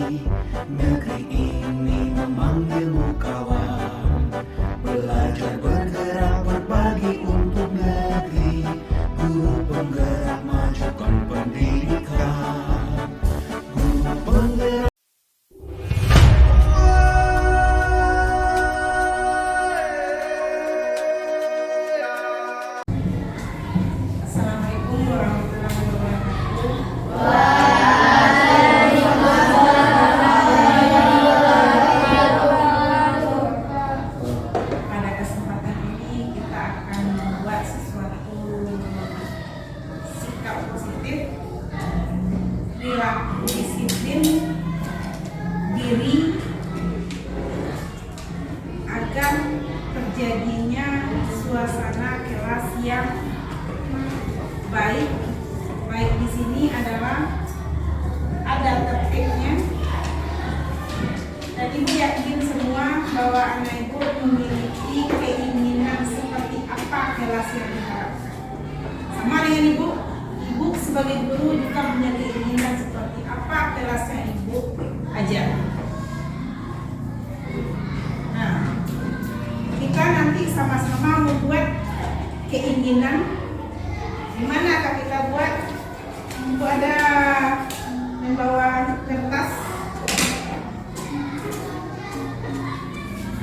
Negeri ini memanggilmu kawan. Belajar bergerak berbagi untuk negeri. Guru penggerak majukan pendidikan. Guru penggerak. Assalamualaikum warahmatullahi wabarakatuh. Pada kesempatan ini kita akan membuat sesuatu sikap positif, perilaku disiplin diri agar terjadinya suasana kelas yang baik. Baik di sini adalah ada tertibnya. Dan ibu yakin semua bahwa anak ibu memiliki keinginan seperti apa kelas yang diharapkan. Sama dengan ibu sebagai guru juga punya keinginan seperti apa kelas yang ibu ajar. Nah, kita nanti sama-sama membuat keinginan. Gimana kak kita buat? Ibu ada membawa kertas.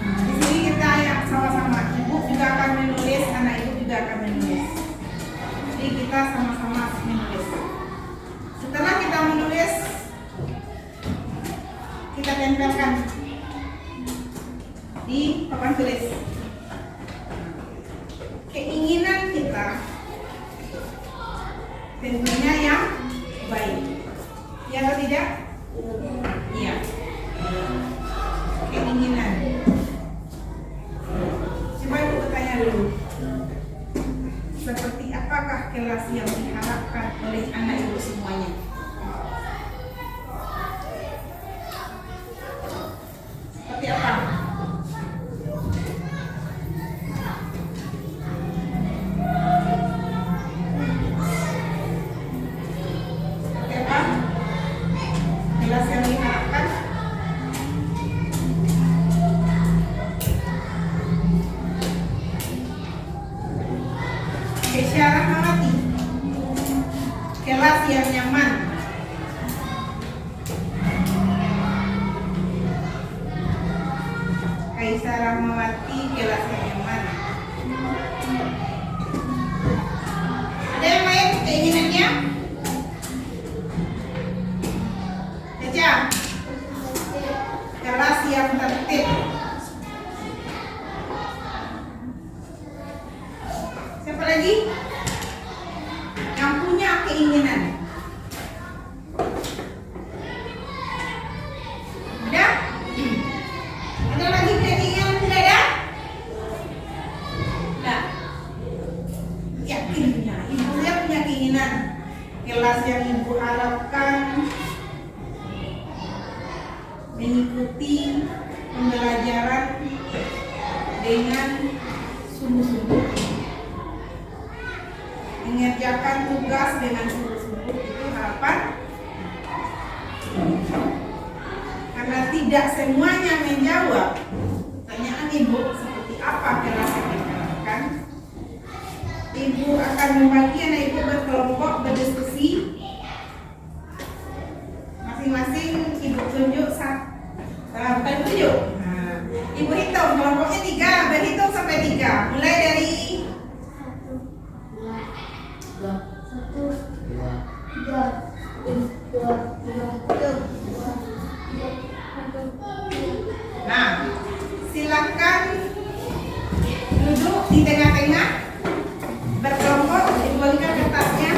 Nah, di sini kita ya sama-sama. Ibu juga akan menulis, anak ibu juga akan menulis. Jadi kita sama-sama menulis. Setelah kita menulis, kita tempelkan di papan tulis. Keinginan kita tentunya yang baik, ya atau tidak? Iya. Keinginan. Coba ibu bertanya dulu. Seperti apakah kelas yang diharapkan oleh anak ibu semuanya? Seperti apa? Kelas yang diharapkan Kesyarah Mawati, kelas yang nyaman. Kaisarah Mawati, kelas yang nyaman. Ada yang lain keinginannya? Kelas yang tertib. Siapa lagi yang punya keinginan? Ada? Ada lagi keinginan tidak ada? Tidak. Yakin punya. Ibu lihat punya keinginan. Kelas yang ibu harapkan mengikuti pembelajaran dengan sungguh-sungguh, mengerjakan tugas dengan sungguh-sungguh, itu harapan. Karena tidak semuanya menjawab pertanyaan ibu seperti apa kelas yang diharapkan, ibu akan membagi anak ibu berkelompok berdiskusi. Masing-masing ibu tunjuk sampai 7. Nah, ibu hitung kelompoknya 3, berhitung sampai 3. Mulai dari 1. Nah, silakan duduk di tengah-tengah berkelompok, dibagikan kertasnya.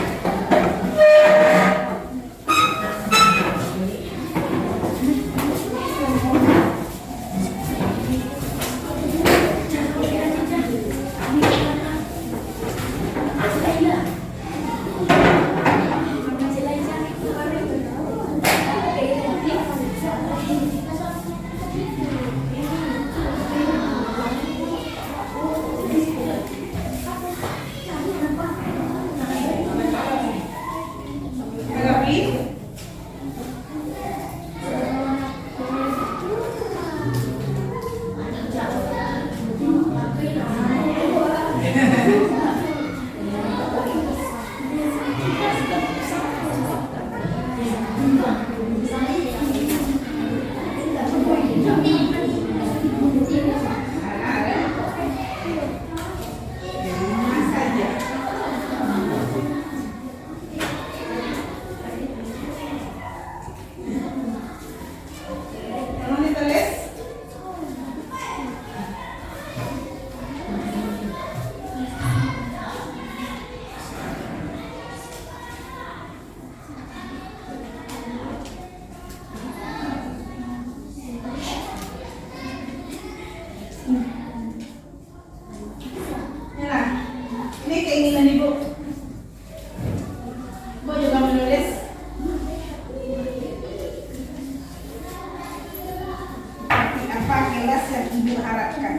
kelas yang Ibu harapkan.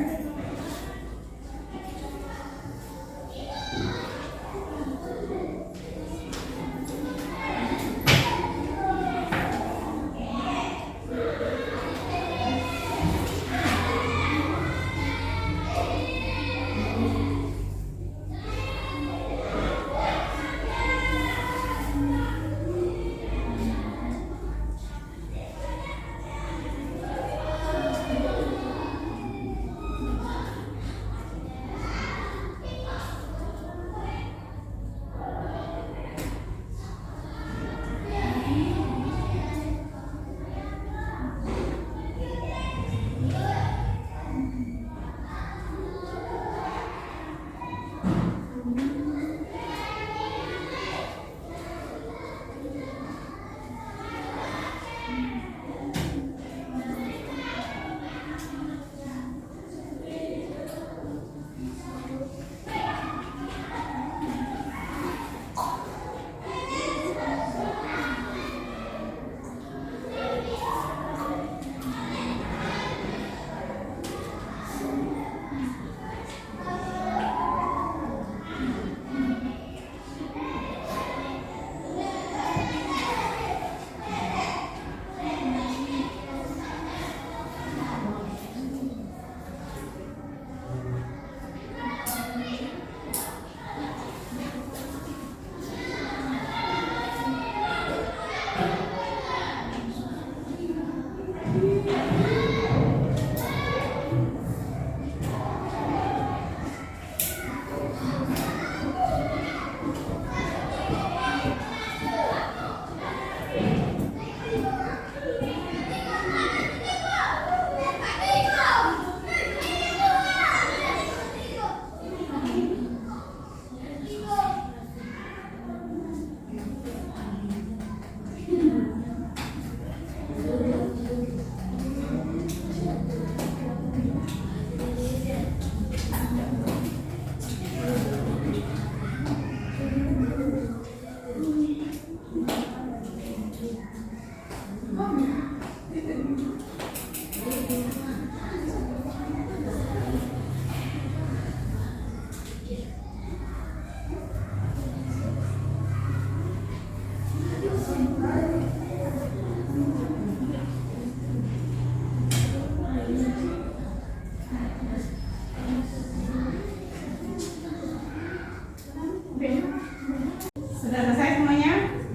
Sudah selesai semuanya?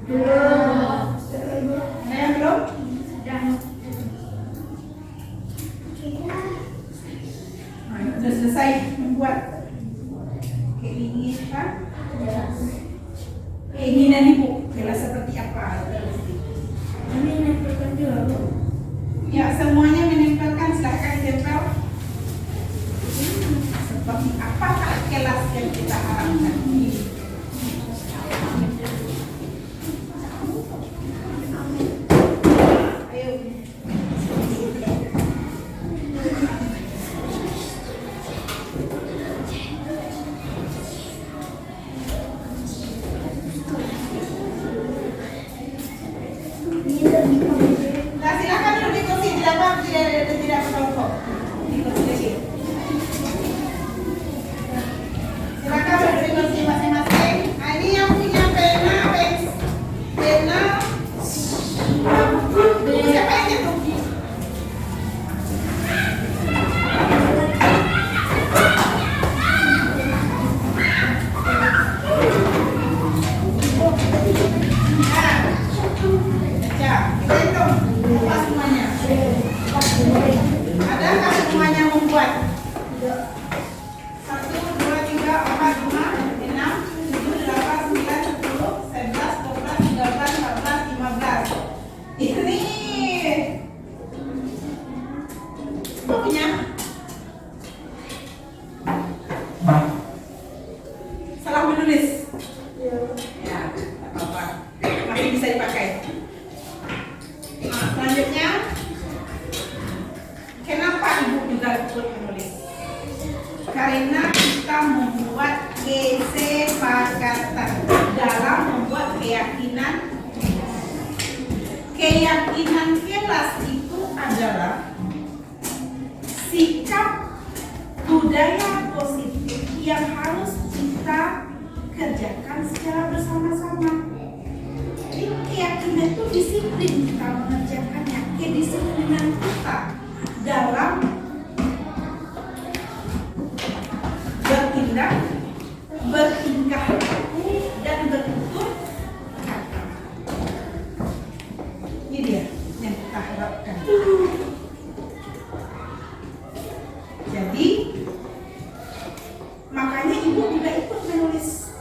Belum. Ada yang belum? Sudah selesai membuat keinginan Ibu. Kelas seperti apa? Ya, semuanya menempelkan, silahkan tempel. Seperti apakah kelas yang kita harapkan? Nah, silakan duduk di kursi, tidak apa-apa, tidak berkelompok. Di kursi lagi. Silakan duduk di kursi masing-masing. Nah, ini yang punya pena, siapa yang nyetuk? Adakah semuanya membuat? 1, 2, 3, 4, 5, 6, 7, 8, 9, 10, 11, 12, 13, 14, 15. Ini punya salah menulis. Ya, tak apa-apa, masih bisa dipakai. Nah, selanjutnya, kenapa Ibu juga ikut menulis? Karena kita membuat kesepakatan dalam membuat keyakinan. Keyakinan kelas itu adalah sikap budaya positif yang harus kita kerjakan secara bersama-sama. Jadi keyakinan itu disiplin kita mengerjakannya, kedisiplinan kita dalam bertindak, bertingkah laku, dan bertutur kata. Ini dia yang kita harapkan. Jadi makanya ibu juga ikut menulis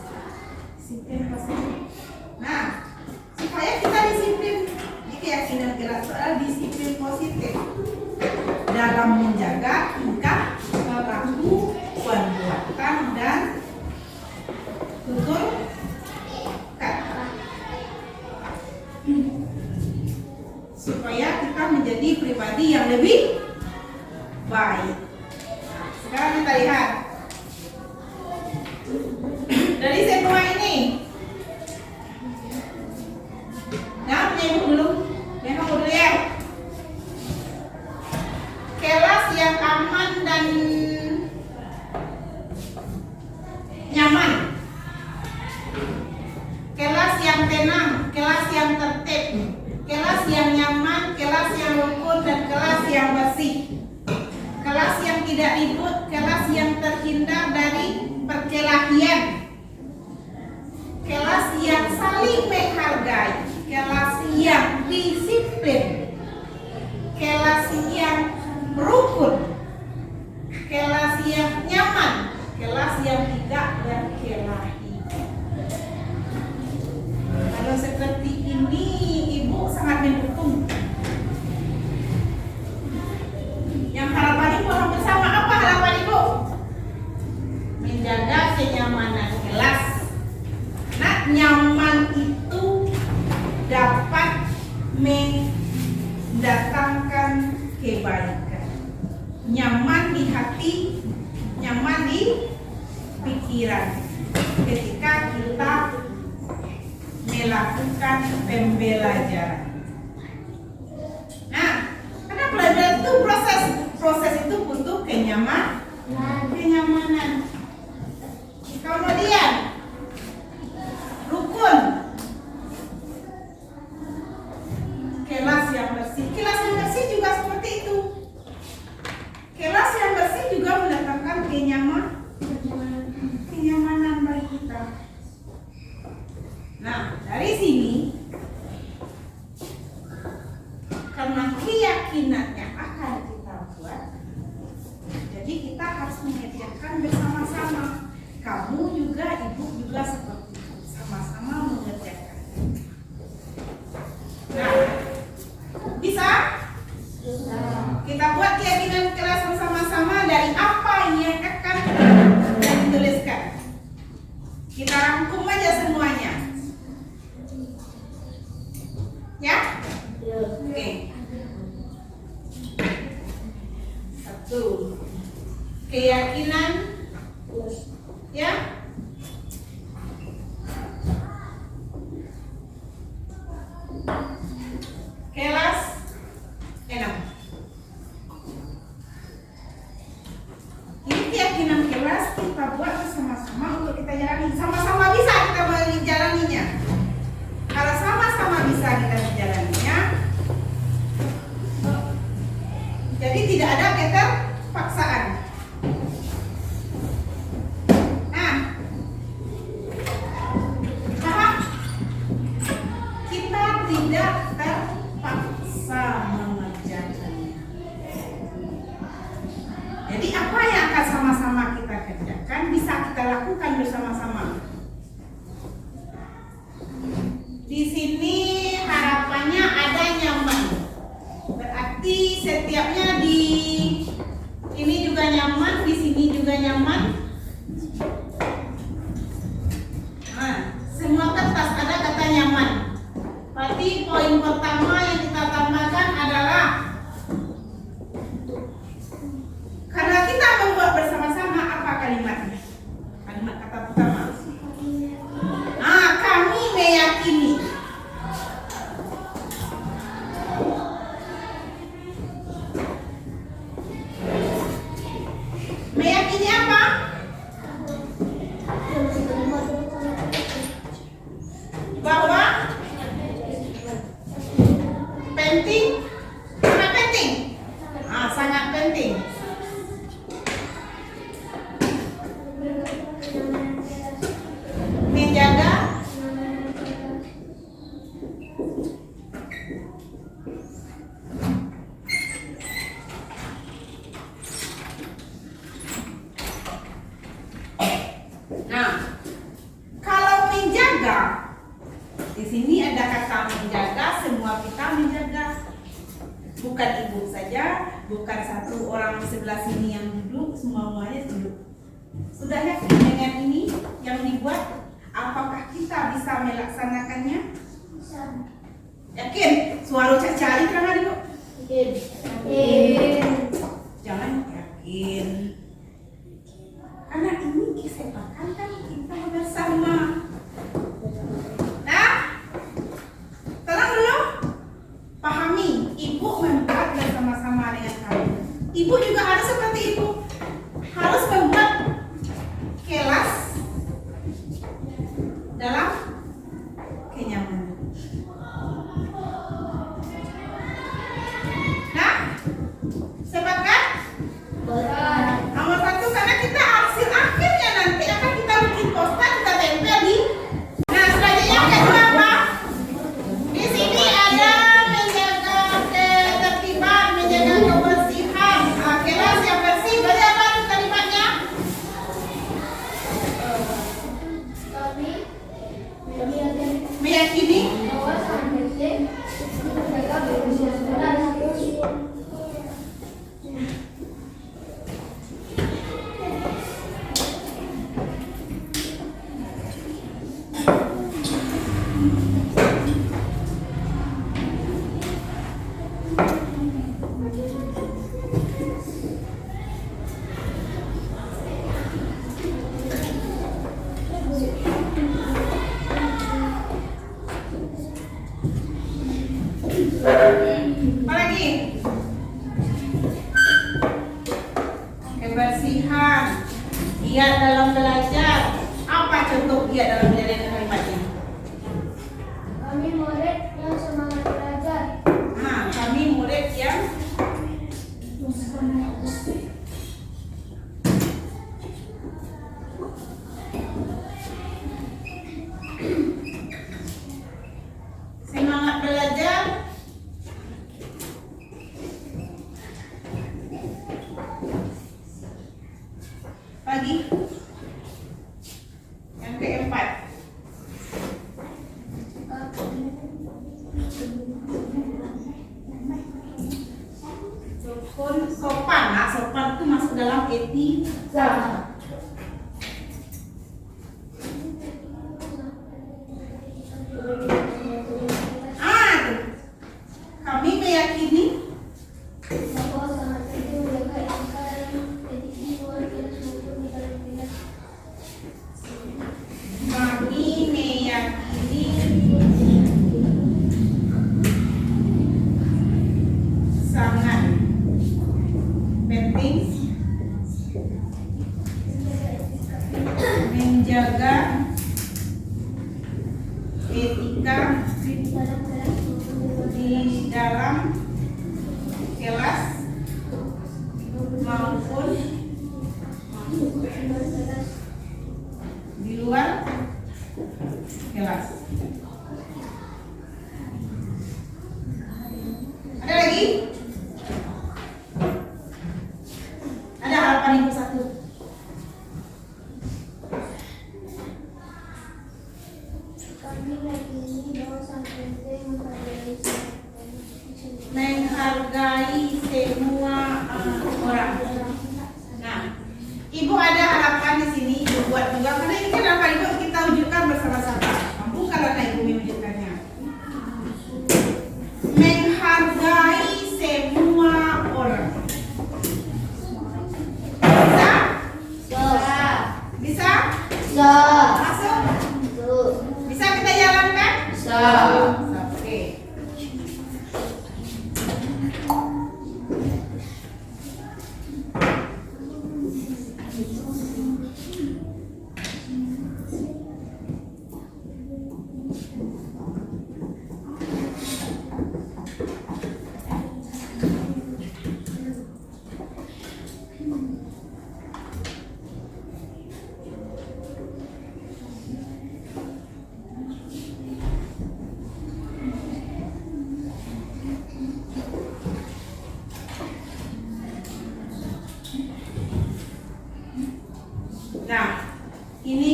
disiplin positif. Nah, supaya kita disiplin di keyakinan kita soal disiplin positif dalam menjaga tingkah laku, perbuatan, dan tutur kata, supaya kita menjadi pribadi yang lebih baik. Sekarang kita lihat dari semua ini. Nah, punya ibu dulu. Yang kamu dulu ya. Kelas yang aman dan nyaman. Kelas yang tenang, kelas yang tertib, kelas yang nyaman, kelas yang rukun, dan kelas yang bersih. Kelas yang tidak ribut, kelas yang terhindar dari perkelahian. Kelas yang saling menghargai, kelas yang disiplin, kelas yang rukun, kelas yang nyaman, kelas yang tidak berkelahi. Kalau seperti ini, ibu sangat mendukung. Yang harapan ibu hampir sama. Apa harapan ibu? Menjaga kenyamanan kelas. Nah, nyaman itu dapat mendatangkan kebaikan. Nyaman di hati, nyaman di pikiran. Ketika kita melakukan pembelajaran. Nah, karena pelajaran itu proses itu butuh kenyamanan. Kemudian rukun, kelas yang bersih. Kelas yang bersih juga seperti itu. Kelas yang bersih juga mendatangkan kenyamanan bagi kita. Nah, dari sini karena keyakinan yang akan kita buat, jadi kita harus mengerjakan bersama-sama. Kamu juga, ibu juga seperti itu, sama-sama mengerjakan. Nah, bisa? Kita buat keyakinan kelas bersama-sama dari apa yang akan kita tuliskan. Kita rangkum aja semuanya. Ya? Oke. Satu, keyakinan, ya. Kelas 6. Ini keyakinan kelas kita buat bersama-sama untuk kita jalani. Sama-sama bisa kita menjalaninya. Kalau sama-sama bisa kita menjalaninya, jadi tidak ada keterpaksaan. Nah, kita tidak terpaksa mengerjakannya. Jadi apa yang akan sama-sama kita kerjakan bisa kita lakukan bersama-sama. Di sini harapannya ada nyaman. Berarti setiapnya di ini juga nyaman, di sini juga nyaman. Nah, semua kertas ada kata nyaman. Berarti poin pertama yang kita tambahkan adalah karena kita membuat bersama-sama, apa kalimatnya? Kalimat kata pertama. Kami meyakini. penting? Sangat penting. Sangat penting. Menjaga kalau menjaga, di sini ada kata menjaga, semua kita menjaga. Bukan ibu saja, bukan satu orang di sebelah sini yang duduk, semuanya duduk. Sudah yakin dengan ini yang dibuat? Apakah kita bisa melaksanakannya? Bisa. Yakin? Suara cari terang yuk. Yakin. Jangan yakin. Karena ini kesepakatan kan kita bersama. Nah, tenang dulu. Pahami, ibu membuat bersama-sama dengan kamu. Ibu juga harus seperti ibu. Harus membuat kelas dalam kenyamanan. Nah, sepakat? Nomor satu, karena kita hasil akhirnya nanti akan kita bikin poster, kita tempel di. Nah, selanjutnya yang kedua apa? Di sini ada menjaga ketertiban, menjaga kebersihan. Kelas yang bersih, berarti apa kalimatnya? Meyakini bahwa seharusnya mereka berusia sekolah. apa lagi? Kebersihan, giat dalam belajar. Apa contoh giat dalam belajar yang kalimatnya? Kami murid yang semangat belajar. Kami murid yang semangat belajar. Pagi. Yang keempat. Sopan. Sopan itu masuk dalam etika. Kami meyakini Bahwa sangat penting menjaga etika dan etika kelas maupun di dalam kelas. kami meyakini sangat penting menjaga etika Di dalam kelas maupun di dalam kelas maupun di luar kelas. Ada lagi? Ada harapan ibu satu. kami meyakini bahwa sangat penting Menghargai semua orang. Nah, ibu ada harapan di sini ibu buat juga karena ini kan harapan ibu kita wujudkan bersama-sama. Mampu kalau ibu mewujudkannya. Menghargai semua orang. Bisa? Bisa? Masuk? Bisa kita jalankan? Bisa. Oke.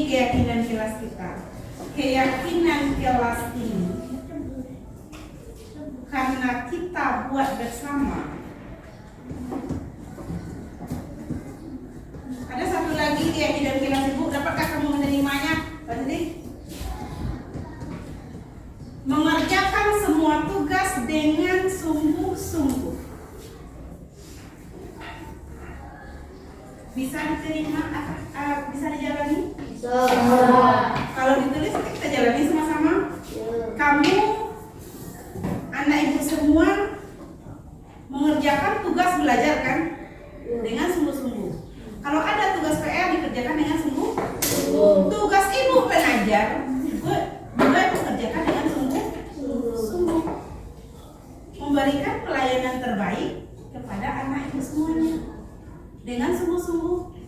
keyakinan kelas kita. Keyakinan kelas ini karena kita buat bersama. Ada satu lagi keyakinan kelas ibu, dapatkah kamu menerimanya? Pak Siti? Mengerjakan semua tugas dengan sungguh-sungguh. Bisa diterima, bisa dijalani? Bisa. Kalau ditulis kita jalani sama-sama. Kamu, anak ibu semua, mengerjakan tugas belajar kan? Dengan sungguh-sungguh. Kalau ada tugas PR dikerjakan dengan sungguh. Tugas ibu pengajar juga ibu kerjakan dengan sungguh. Memberikan pelayanan terbaik kepada anak ibu semuanya dengan sungguh-sungguh.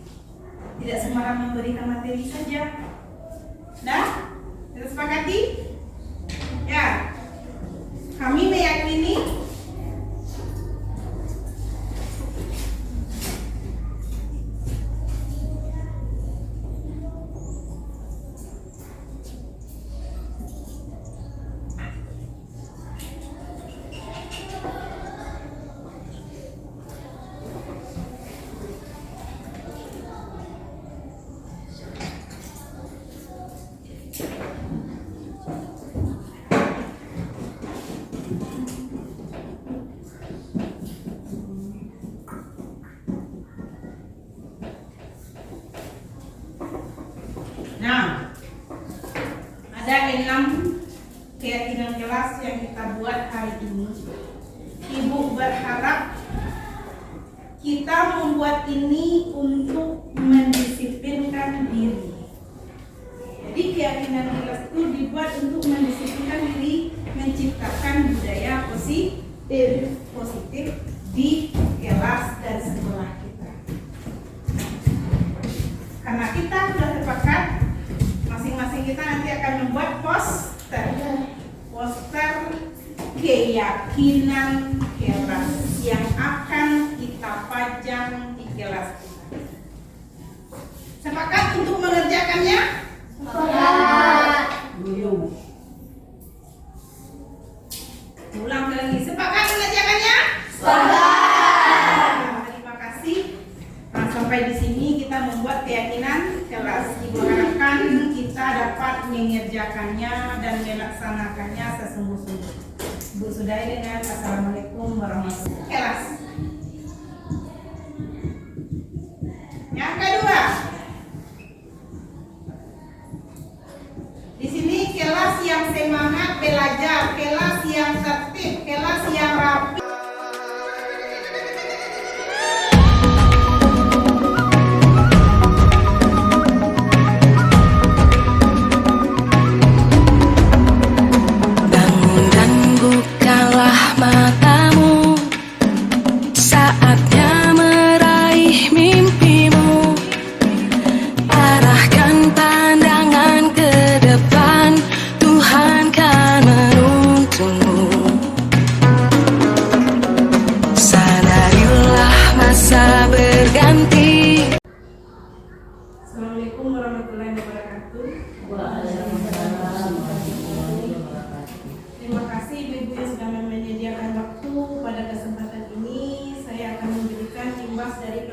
Tidak sembarang memberikan materi saja. Nah, kita sepakati? Ya. Kami meyakini ada 6 keyakinan kelas yang kita buat hari ini. Ibu berharap kita membuat ini untuk mendisiplinkan diri. Jadi keyakinan kelas itu dibuat untuk mendisiplinkan diri, menciptakan budaya positif di kelas dan sekolah kita. Karena kita sudah sepakat, masing-masing kita nanti akan membuat poster keyakinan kelas yang akan kita pajang di kelas kita. Sepakat untuk mengerjakannya? Sepakat. Belum. Ulang lagi. Sepakat mengerjakannya? Sepakat. Terima kasih. Nah, sampai di sini kita membuat keyakinan kelas. Ibu harapkan kita dapat mengerjakannya dan melaksanakannya sesungguh-sungguh. Ibu sudahi dengan Assalamualaikum warahmatullahi wabarakatuh. Kelas. Yang kedua, di sini kelas yang semangat belajar, kelas yang tertib, kelas yang rapi. Bangun dan bukalah matamu, saatnya meraih mimpimu. Arahkan pandangan ke depan, Tuhan kan menuntunmu. Sadarilah masa berganti. Assalamualaikum warahmatullahi wabarakatuh. Terima kasih Ibu-ibu yang sudah menyediakan waktu. Pada kesempatan ini saya akan memberikan imbas dari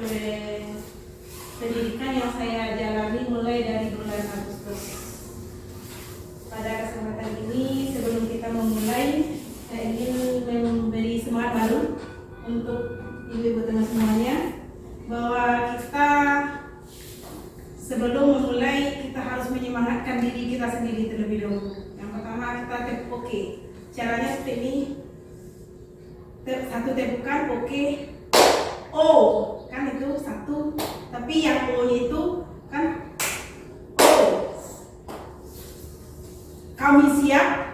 pendidikan yang saya jalani mulai dari bulan Agustus. Pada kesempatan ini sebelum kita memulai, saya ingin memberi semangat baru untuk ibu-ibu teman semuanya bahwa kita sebelum memulai kita harus menyemangatkan diri kita sendiri terlebih dahulu. Yang pertama kita oke. Caranya seperti ini. Satu tepukan oke. O kan itu satu, tapi yang O-nya itu kan O. Kami siap.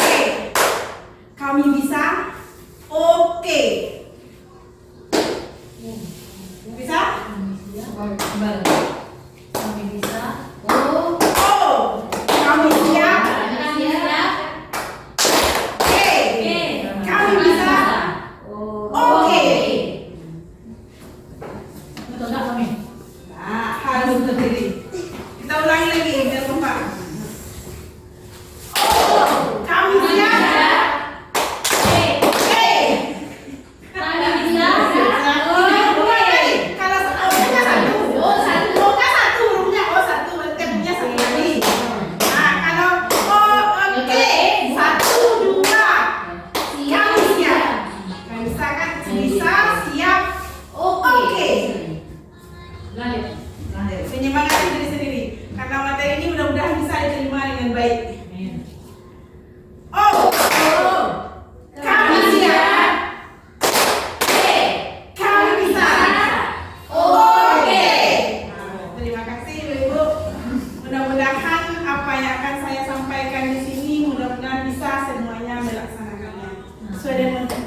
Oke. Kami bisa. Oke. Bisa? Kami bisa. Oh, kami siap. Oke, kami bisa. Oke. Betul nggak kami? Nah, hal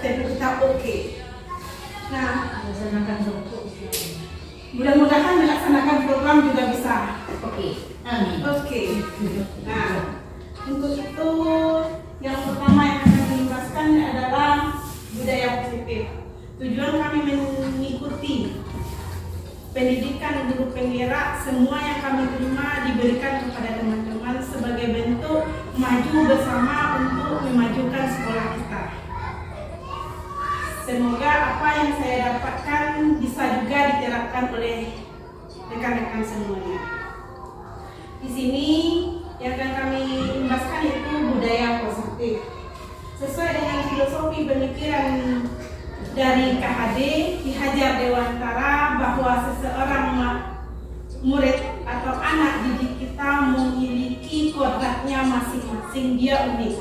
stempel kita oke. Nah, mudah-mudahan melaksanakan program juga bisa. Amin. Oke. Nah, untuk itu yang pertama yang akan dijelaskan adalah budaya positif. Tujuan kami mengikuti pendidikan guru penggerak, semua yang kami terima diberikan kepada teman-teman sebagai bentuk maju bersama untuk memajukan sekolah kita. Semoga apa yang saya dapatkan bisa juga diterapkan oleh rekan-rekan semuanya. Di sini yang akan kami imbaskan itu budaya positif. Sesuai dengan filosofi pemikiran dari KHD Ki Hajar Dewantara bahwa seseorang murid atau anak didik kita memiliki kodratnya masing-masing, dia unik.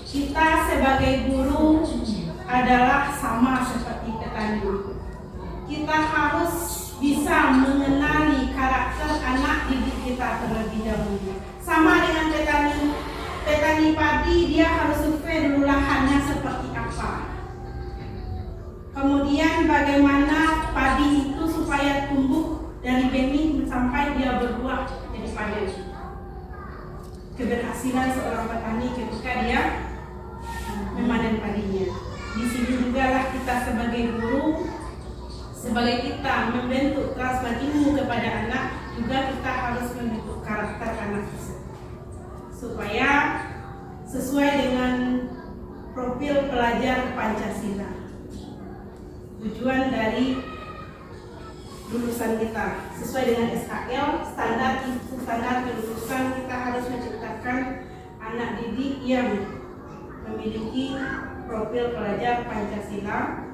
Kita sebagai guru adalah sama seperti petani. Kita harus bisa mengenali karakter anak didik kita terlebih dahulu. Sama dengan petani padi, dia harus survei dulu lahannya seperti apa. Kemudian bagaimana padi itu supaya tumbuh dari benih sampai dia berbuah jadi padi. Keberhasilan seorang petani ketika dia memanen padinya. Di sini juga lah kita sebagai guru, sebagai kita membentuk transfer ilmu kepada anak, juga kita harus membentuk karakter anak tersebut supaya sesuai dengan profil pelajar Pancasila. Tujuan dari lulusan kita sesuai dengan SKL, standar kelulusan, kita harus menciptakan anak didik yang memiliki profil pelajar Pancasila,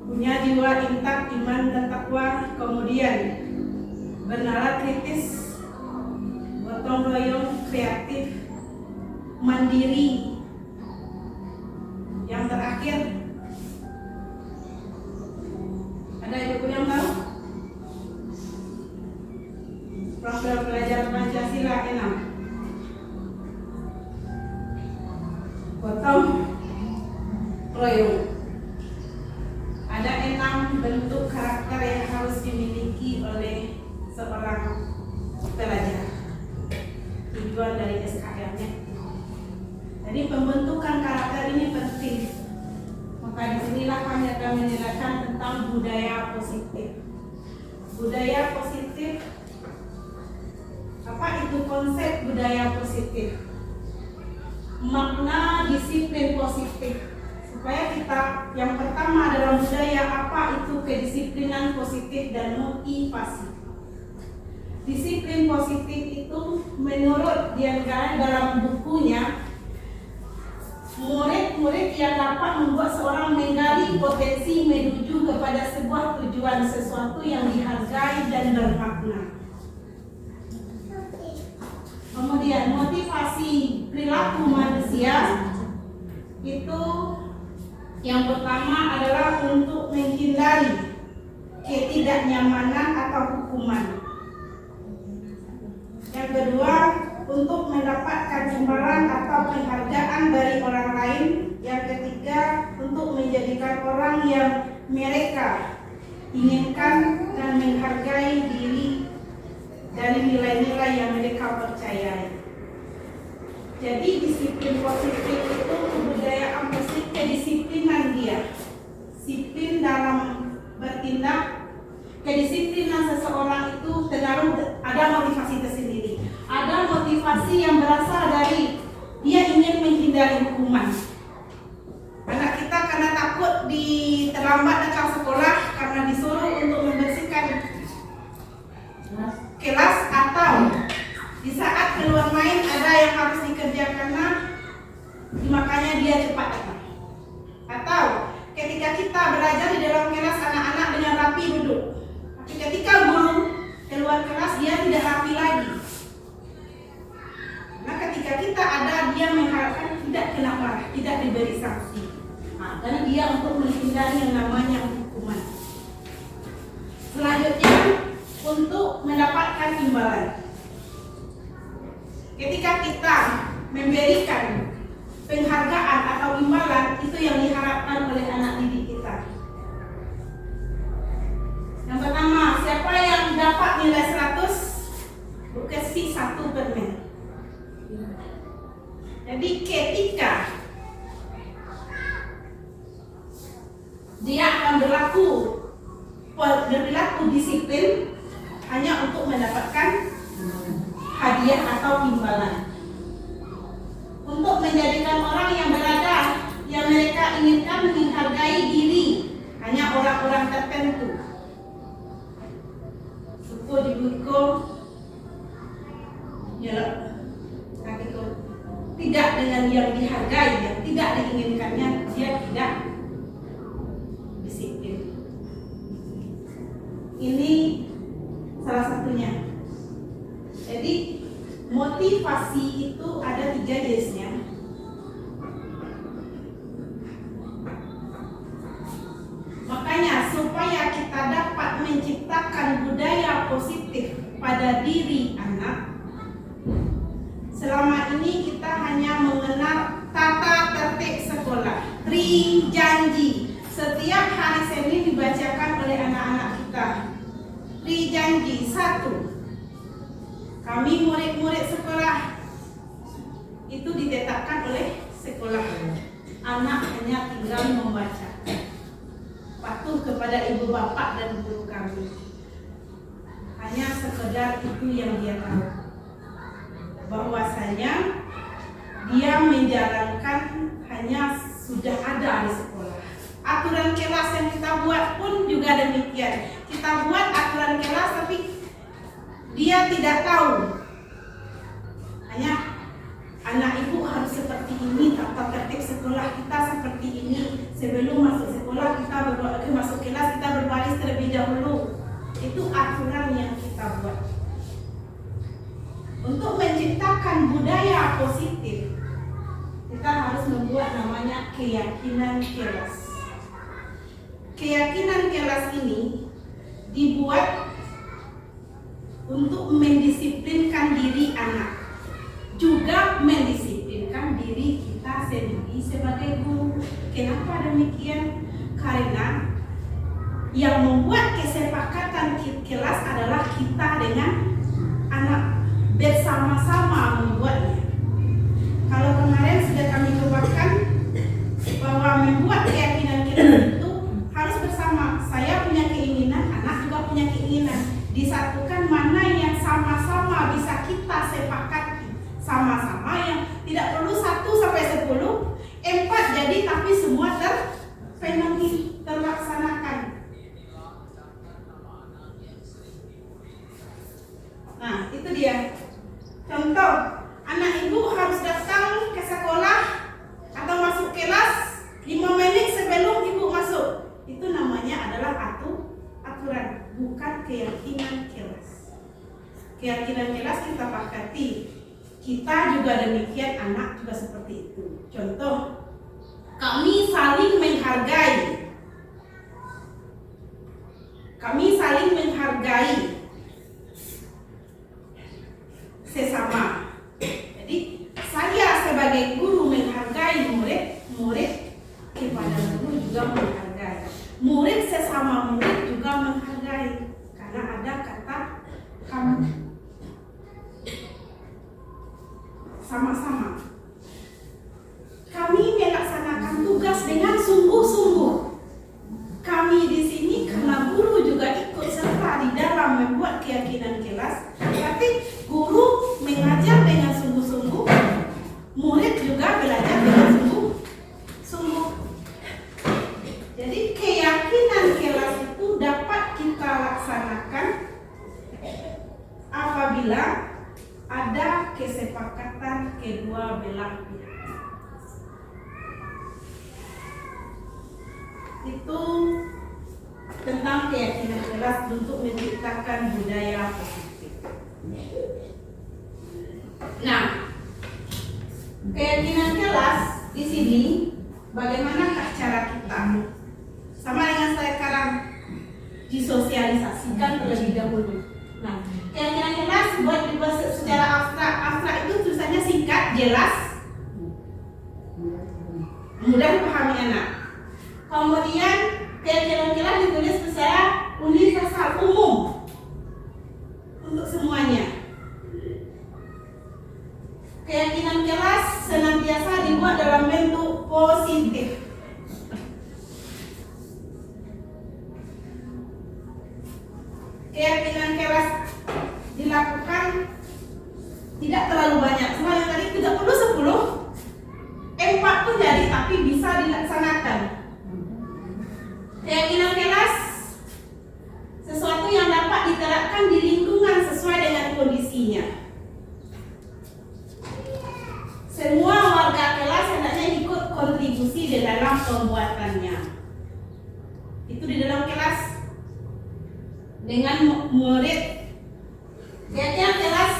punya jiwa intak, iman dan takwa, kemudian bernalar kritis, gotong royong, kreatif, mandiri. Yang terakhir, ada ibu yang tahu? Profil pelajar Pancasila 6. Gotong royong. Ada 6 bentuk karakter yang harus dimiliki oleh seorang pelajar. Tujuan dari SKL-nya. Jadi pembentukan karakter ini penting. Maka disinilah kami akan menjelaskan tentang budaya positif. Budaya positif, apa itu konsep budaya positif? Makna disiplin positif. Supaya kita, yang pertama adalah budaya, apa itu kedisiplinan positif dan motivasi. Disiplin positif itu menurut Dian Gale dalam bukunya, murid-murid yang dapat membuat seorang menggali potensi menuju kepada sebuah tujuan, sesuatu yang dihargai dan bermakna. Kemudian motivasi perilaku manusia itu yang pertama adalah untuk menghindari ketidaknyamanan atau hukuman. Yang kedua, untuk mendapatkan imbalan atau penghargaan dari orang lain. Yang ketiga, untuk menjadikan orang yang mereka inginkan dan menghargai diri dari nilai-nilai yang mereka percayai. Jadi disiplin positif itu kebudayaan positif, kedisiplinan dia. Disiplin dalam bertindak, kedisiplinan seseorang itu tergantung, ada motivasi tersendiri. Ada motivasi yang berasal dari dia ingin menghindari hukuman. Anak kita karena takut terlambat datang sekolah karena disuruh untuk membersihkan kelas, atau di saat keluar main ada yang harus dikerjakan, makanya dia cepat datang. Atau ketika kita belajar di dalam kelas anak-anak dengan rapi duduk, tapi ketika guru keluar kelas dia tidak rapi lagi. Nah ketika kita ada, dia mengharapkan tidak kena marah, tidak diberi sanksi. Karena dia untuk menghindari yang namanya hukuman. Selanjutnya untuk mendapatkan imbalan. Ketika kita memberikan penghargaan atau imbalan itu yang diharapkan oleh anak didik kita. Yang pertama, siapa yang dapat nilai 100 Bu kasih 1 permen. Jadi ketika dia akan berlaku disiplin hanya untuk mendapatkan hadiah atau imbalan. Untuk menjadikan orang yang berada yang mereka inginkan menghargai diri hanya orang-orang tertentu. Suku di buku ya, tidak dengan yang dihargai, yang tidak diinginkannya, dia tidak disiplin. Ini salah satunya. Jadi motivasi itu ada 3 jenisnya. Makanya supaya kita dapat menciptakan budaya positif pada diri anak, selama ini kita hanya mengenal tata tertib sekolah, janji. Setiap hari Senin dibacakan oleh anak-anak kita. Janji 1. Kami murid-murid sekolah itu ditetapkan oleh sekolah. Anak hanya tinggal membaca. Patuh kepada ibu bapak dan guru kami. Hanya sekedar itu yang dia tahu. Bahwasanya dia menjalankan hanya sudah ada di sekolah. Aturan kelas yang kita buat pun juga demikian. Kita buat aturan kelas tapi dia tidak tahu. Hanya anak ibu harus seperti ini, tata tertib sekolah kita seperti ini. Sebelum masuk sekolah masuk kelas kita berbaris terlebih dahulu. Itu aturan yang kita buat. Untuk menciptakan budaya positif, kita harus membuat namanya keyakinan kelas. Keyakinan kelas ini dibuat untuk mendisiplinkan diri anak, juga mendisiplinkan diri kita sendiri sebagai guru. Kenapa demikian? Karena yang membuat kesepakatan kelas adalah kita dengan anak bersama-sama membuatnya. Kalau kemarin sudah kami keluarkan bahwa membuat keyakinan kelas itu harus bersama. Saya punya keinginan, anak juga punya keinginan. Disatukan mana yang sama-sama bisa kita sepakati. Sama-sama yang tidak perlu 1 sampai 10, 4 jadi tapi semua terpenuhi, terlaksanakan. Nah, itu dia. Contoh, anak ibu harus datang ke sekolah atau masuk kelas 5 menit sebelum ibu masuk. Itu namanya adalah aturan, bukan keyakinan kelas. Keyakinan kelas kita pakati. Kita juga demikian, anak juga seperti itu. Contoh, kami saling menghargai. Kami saling menghargai sesama. Jadi saya sebagai guru menghargai murid kepada guru juga menghargai. Murid sesama murid juga menghargai. Karena ada kata kamu. Sama-sama. Kami melaksanakan tugas dengan sungguh-sungguh. Kami di sini karena guru juga ikut serta di dalam membuat keyakinan kelas. Tapi guru mengajar dengan sungguh-sungguh, murid juga belajar dengan sungguh-sungguh. Jadi keyakinan kelas itu dapat kita laksanakan apabila ada kesepakatan kedua belah pihak. Itu tentang keyakinan kelas untuk menciptakan budaya positif. Nah, keyakinan kelas di sini bagaimanakah cara kita? Sama dengan saya sekarang disosialisasikan terlebih dahulu. Nah, keyakinan kelas dibuat secara abstrak. Abstrak itu tulisannya singkat, jelas. Mudah dipahami anak. Kemudian keyakinan kelas ditulis secara universal, umum untuk semuanya. Keyakinan kelas senantiasa dibuat dalam bentuk positif. Keyakinan kelas dilakukan tidak terlalu banyak. Semuanya tadi 30-10, 4 pun jadi tapi bisa dilaksanakan. Keyakinan kelas sesuatu yang dapat diterapkan di lingkungan sesuai dengan kondisinya. Semua warga kelas hendaknya ikut kontribusi di dalam pembuatannya. Itu di dalam kelas dengan murid. Keyakinan kelas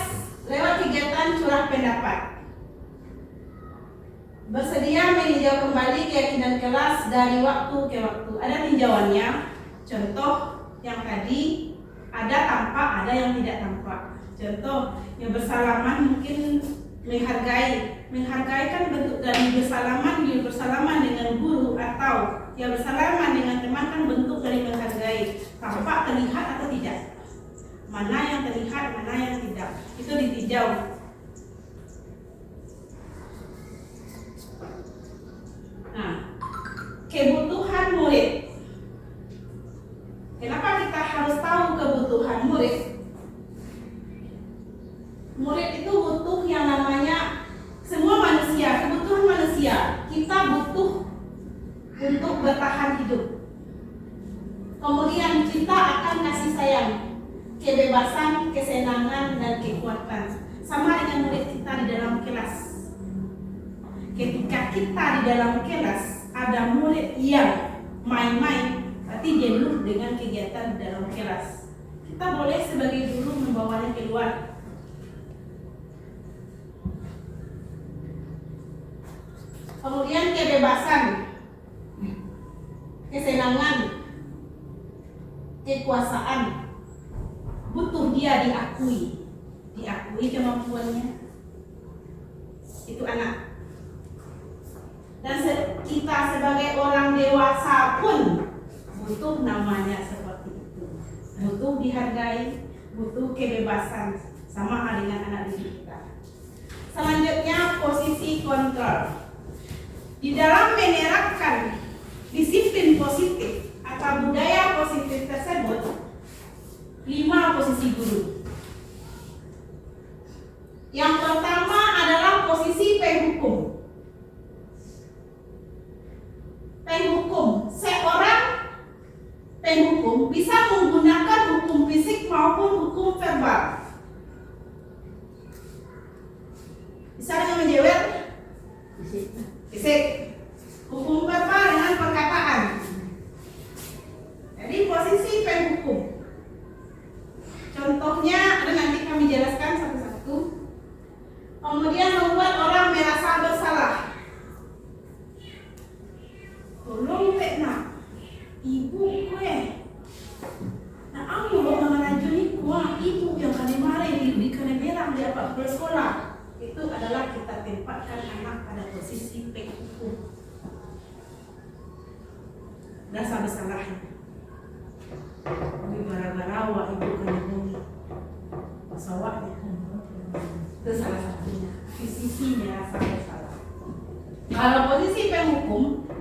lewat kegiatan curah pendapat. Bersedia meninjau kembali keyakinan kelas dari waktu ke waktu. Ada tinjauannya. Contoh yang tadi ada tampak, ada yang tidak tampak. Contoh yang bersalaman mungkin menghargai. Menghargai kan bentuk dari bersalaman, dia bersalaman dengan guru, atau yang bersalaman dengan teman kan bentuk dari menghargai. Tampak, terlihat atau tidak? Mana yang terlihat, mana yang tidak? Itu ditinjau. Nah, kebutuhan murid. Kenapa kita harus tahu kebutuhan murid? Murid itu butuh yang namanya semua manusia, kebutuhan manusia. Kita butuh untuk bertahan hidup. Kemudian kita akan kasih sayang, kebebasan, kesenangan, dan kekuatan. Sama dengan murid kita di dalam kelas. Ketika kita di dalam kelas ada murid yang main-main, berarti jenuh dengan kegiatan di dalam kelas. Kita boleh sebagai guru membawanya keluar. Kemudian kebebasan, kesenangan, kekuasaan, butuh dia diakui kemampuannya. Itu anak. Dan kita sebagai orang dewasa pun butuh namanya seperti itu. Butuh dihargai, butuh kebebasan, sama dengan anak didik kita. Selanjutnya posisi kontrol. Di dalam menerapkan disiplin positif atau budaya positif tersebut, 5 posisi guru. Yang pertama adalah posisi penghukum. Seorang penghukum bisa menggunakan hukum fisik maupun hukum verbal. Bisa dengan menjewer, fisik. Hukum verbal dengan perkataan. Jadi posisi penghukum. Contohnya ada, nanti kami jelaskan satu-satu. Kemudian membuat orang merasa bersalah. Tolong nak, ibu kue. Nah, aku mau mengajukan kuah ibu yang kami mari di kami merah di apa bersekolah. Itu adalah kita tempatkan anak pada posisi penghukum. Rasa bersalah. Ini gara-gara wah ibu kena bunyi pesawatnya. Itu salah satunya. Sisinya rasa bersalah. Kalau posisi penghukum,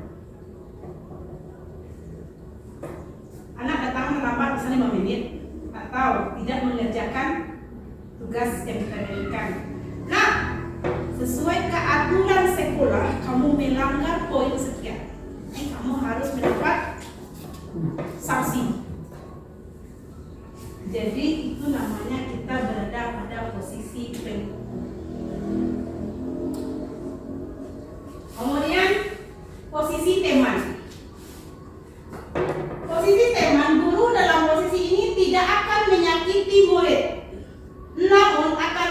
anak datang terlambat misalnya 5 menit atau tidak mengerjakan tugas yang kita berikan. Nah, sesuai keaturan sekolah, kamu melanggar poin sekian. Kamu harus mendapat sanksi. Jadi itu namanya kita berada pada posisi penghukum. Kemudian posisi teman. Posisi teman, guru dalam posisi ini tidak akan menyakiti murid, namun akan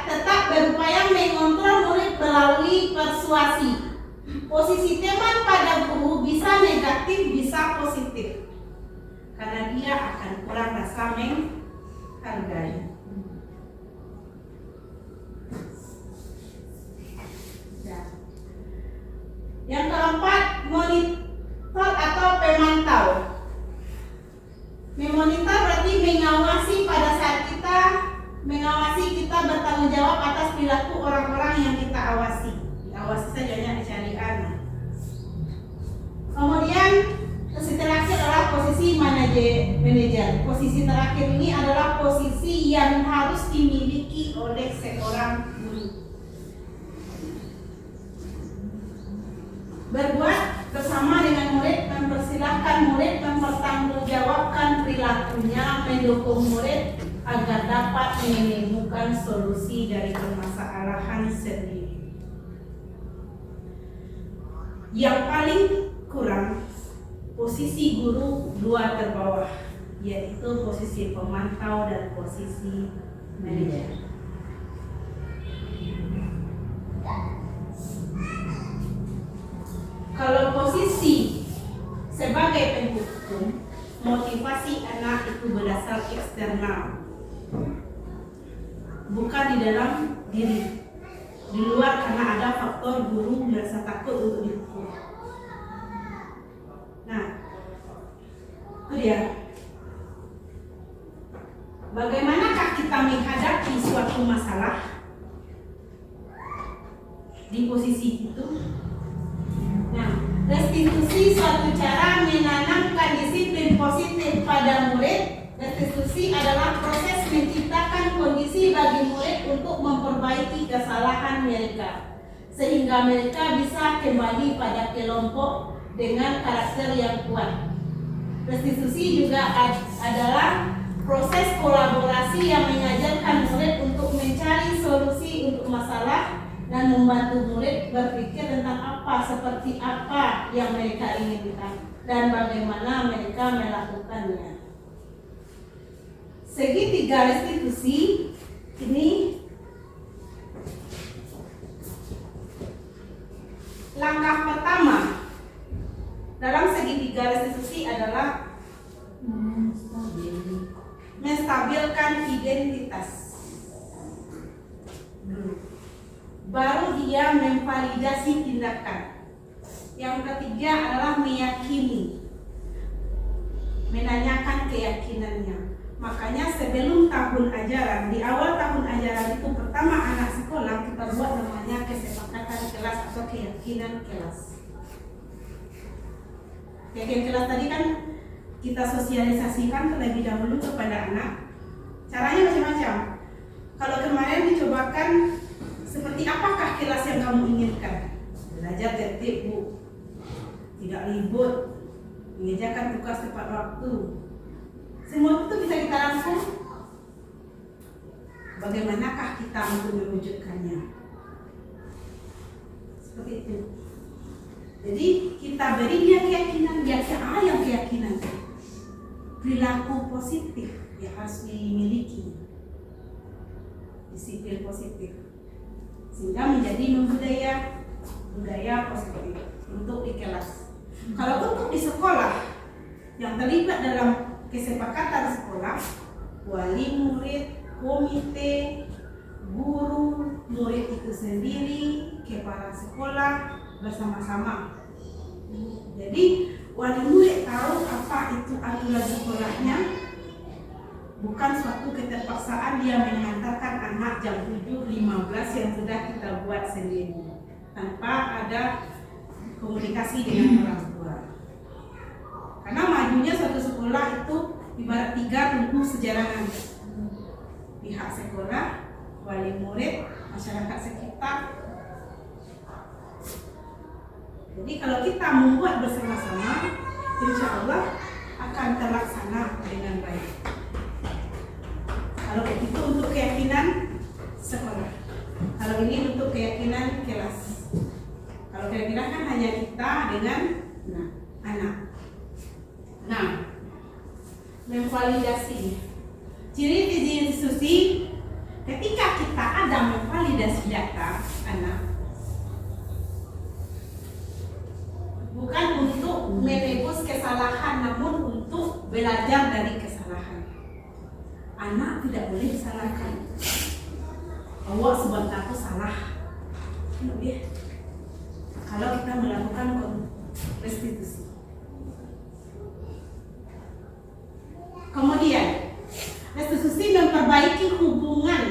tetap berupaya mengontrol murid melalui persuasi. Posisi teman pada guru bisa negatif, bisa positif, karena dia akan kurang rasa menghargai. Yang keempat bertanggung jawab atas perilaku orang-orang yang kita awasi. Diawasi saja ya syariah. Kemudian posisi terakhir adalah posisi manajer. Posisi terakhir ini adalah posisi yang harus dimiliki oleh seorang guru. Berbuat bersama dengan murid, mempersilahkan murid mempertanggungjawabkan perilakunya, mendukung murid agar dapat menemukan solusi dari permasalahan sendiri. Yang paling kurang, posisi guru dua terbawah, yaitu posisi pemantau dan posisi manajer. Kalau posisi sebagai pendukung, motivasi anak itu berdasar eksternal, bukan di dalam diri. Di luar karena ada faktor guru merasa takut untuk dihukum. Nah, itu dia. Bagaimanakah kita menghadapi suatu masalah di posisi itu? Nah, restitusi suatu cara menanamkan disiplin positif pada murid. Restitusi adalah proses menciptakan kondisi bagi murid untuk memperbaiki kesalahan mereka, sehingga mereka bisa kembali pada kelompok dengan karakter yang kuat. Restitusi juga adalah proses kolaborasi yang mengajarkan murid untuk mencari solusi untuk masalah dan membantu murid berpikir tentang seperti apa yang mereka inginkan dan bagaimana mereka melakukannya. Segitiga restitusi ini langkah pertama dalam segitiga restitusi adalah menstabilkan identitas. Baru dia memvalidasi tindakan. Yang ketiga adalah meyakini, menanyakan keyakinannya. Makanya sebelum tahun ajaran, di awal tahun ajaran itu pertama anak sekolah kita buat namanya kesepakatan kelas atau keyakinan kelas. Keyakinan kelas tadi kan kita sosialisasikan terlebih dahulu kepada anak. Caranya macam-macam. Kalau kemarin dicobakan seperti apakah kelas yang kamu inginkan? Belajar tertib, Bu. Tidak ribut, mengerjakan tugas tepat waktu. Semua itu bisa kita rangkum. Bagaimanakah kita untuk mewujudkannya? Seperti itu. Jadi kita beri dia keyakinan, dia yang keyakinan. Perilaku positif yang harus dimiliki. Disiplin positif. Sehingga menjadi budaya positif untuk di kelas. Kalau untuk di sekolah yang terlibat dalam kesepakatan sekolah, wali murid, komite, guru, murid itu sendiri, kepala sekolah bersama-sama. Jadi wali murid tahu apa itu aturan sekolahnya. Bukan suatu keterpaksaan dia mengantarkan anak jam 7.15 yang sudah kita buat sendiri tanpa ada komunikasi dengan orang tua. Karena majunya suatu sekolah itu ibarat 3 tumbuh sejaranan. Pihak sekolah, wali murid, masyarakat sekitar. Jadi kalau kita membuat bersama-sama, insya Allah akan terlaksana dengan baik. Kalau itu untuk keyakinan sekolah, kalau ini untuk keyakinan kelas. Kalau keyakinan kan hanya kita dengan anak. Nah, memvalidasi. Ciri institusi ketika kita ada memvalidasi data anak, bukan untuk menebus kesalahan, namun untuk belajar dari kesalahan. Anak tidak boleh disalahkan. Awak sebentar aku salah. Ya. Kalau kita melakukan restitusi. Kemudian restitusi memperbaiki hubungan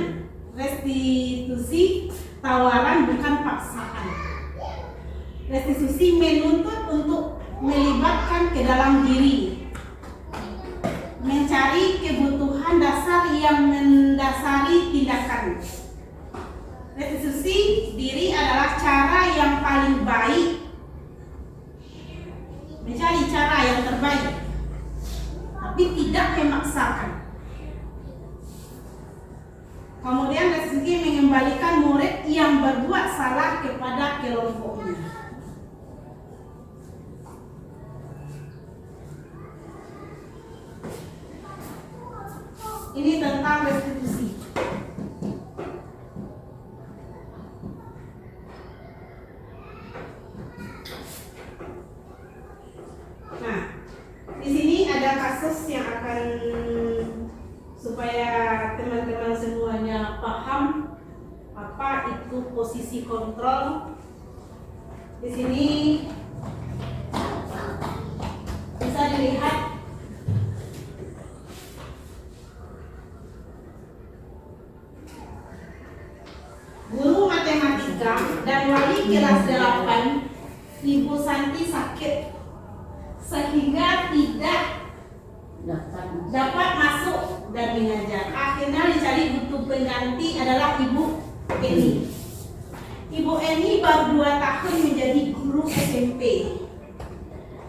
tawaran bukan paksaan. Restitusi menuntut untuk melibatkan ke dalam diri, mencari kebutuhan dasar yang mendasari tindakan. Restitusi diri adalah cara yang paling baik, mencari cara yang terbaik, tapi tidak memaksakan. Kemudian restitusi mengembalikan murid yang berbuat salah kepada kelompoknya. Ini tentang restitusi. Nah, di sini ada kasus yang akan supaya teman-teman semuanya paham apa itu posisi kontrol. Di sini bisa dilihat guru matematika dan wali kelas 8 Ibu Santi sakit sehingga tidak dapat masuk dan mengajar. Akhirnya dicari butuh pengganti adalah Ibu Eni. Ibu Eni baru 2 tahun menjadi guru SMP.